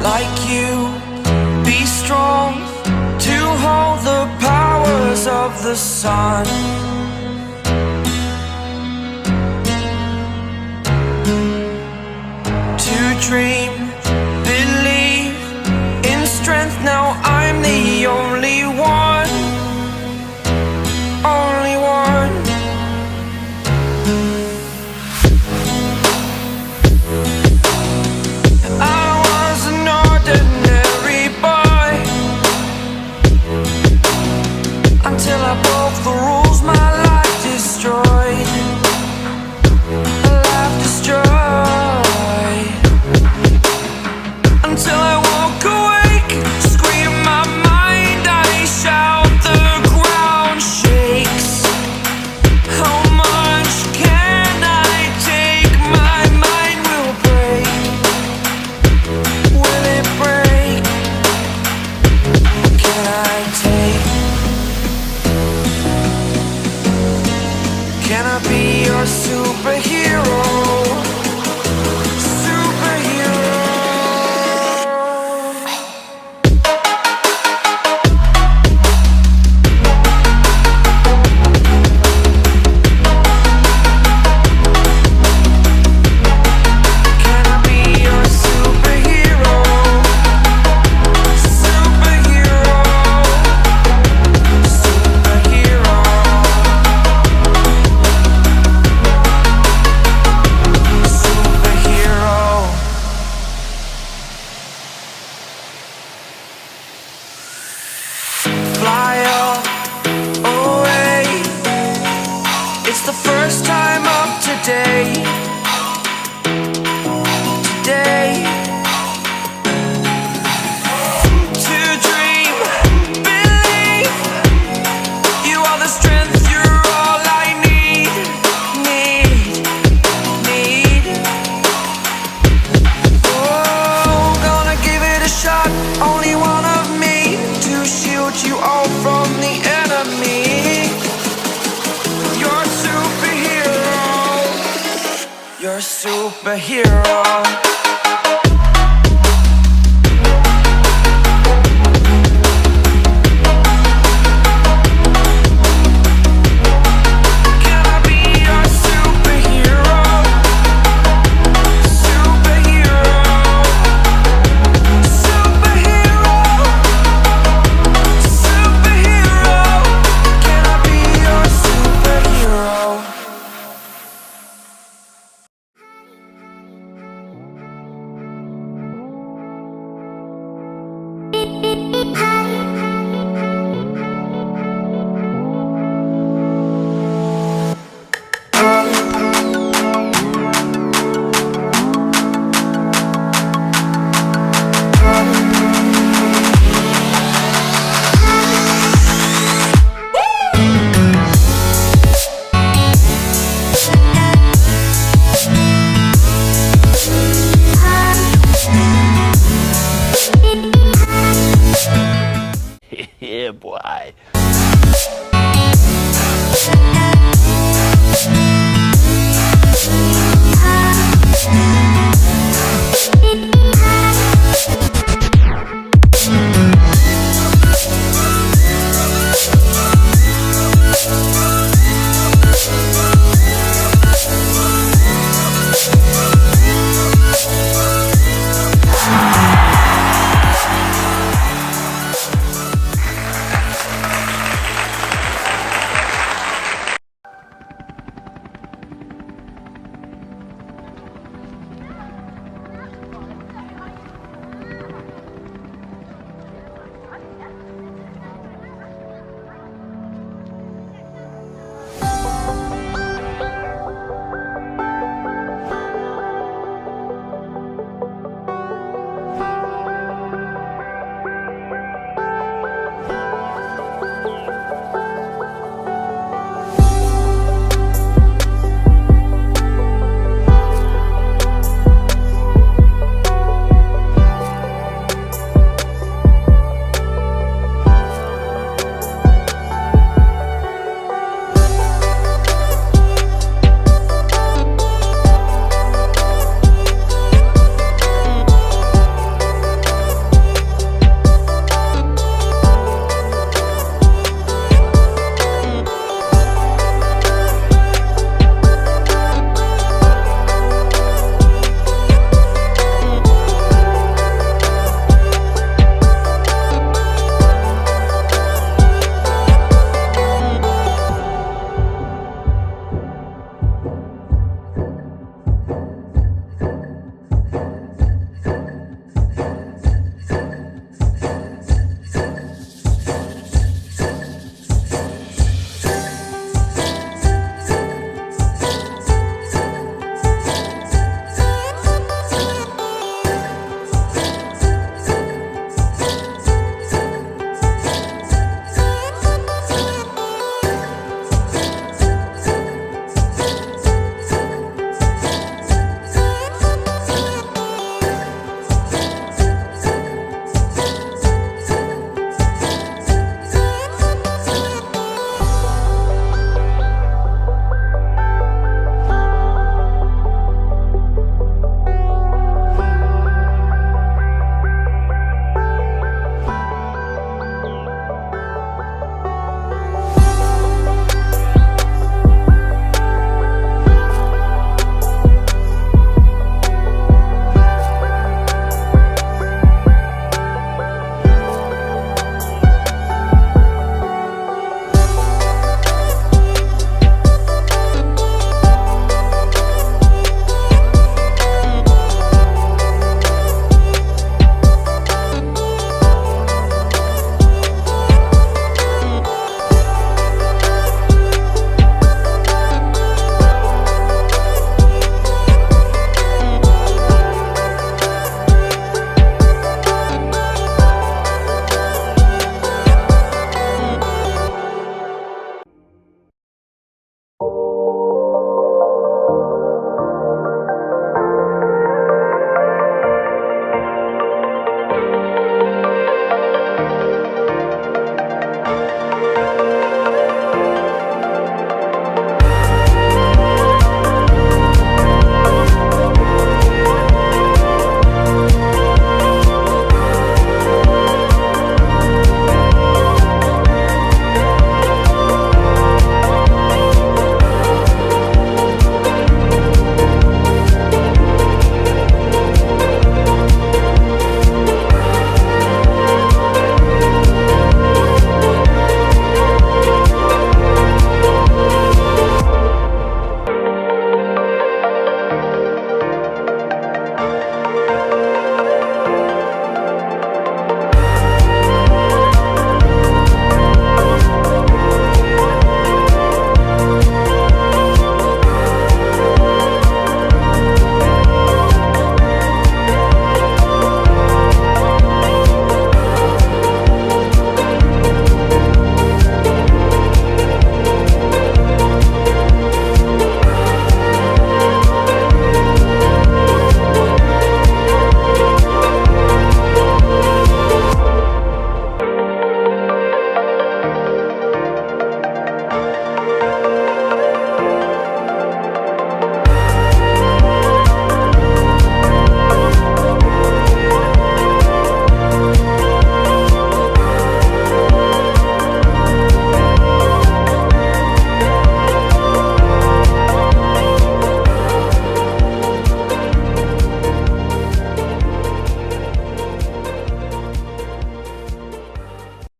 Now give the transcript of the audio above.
like you, be strong to hold the powers of the sun. To dream, believe in strength. Now I'm the only one, only one. I was an ordinary boy until I broke the rules. My life destroyed, a life destroyed. Until I woke awake, scream my mind, I shout, the ground shakes. How much can I take? My mind will break. Will it break? Can I take? Can I be your superhero? Fly away. It's the first time of today. Today. To dream, believe. You are the strength, you're all I need. Oh, gonna give it a shot. Only one of me to shield you all from the enemy. You're a superhero. You're a superhero. Can I be your superhero? Superhero. Superhero. Superhero. Can I be your superhero? Yeah, boy.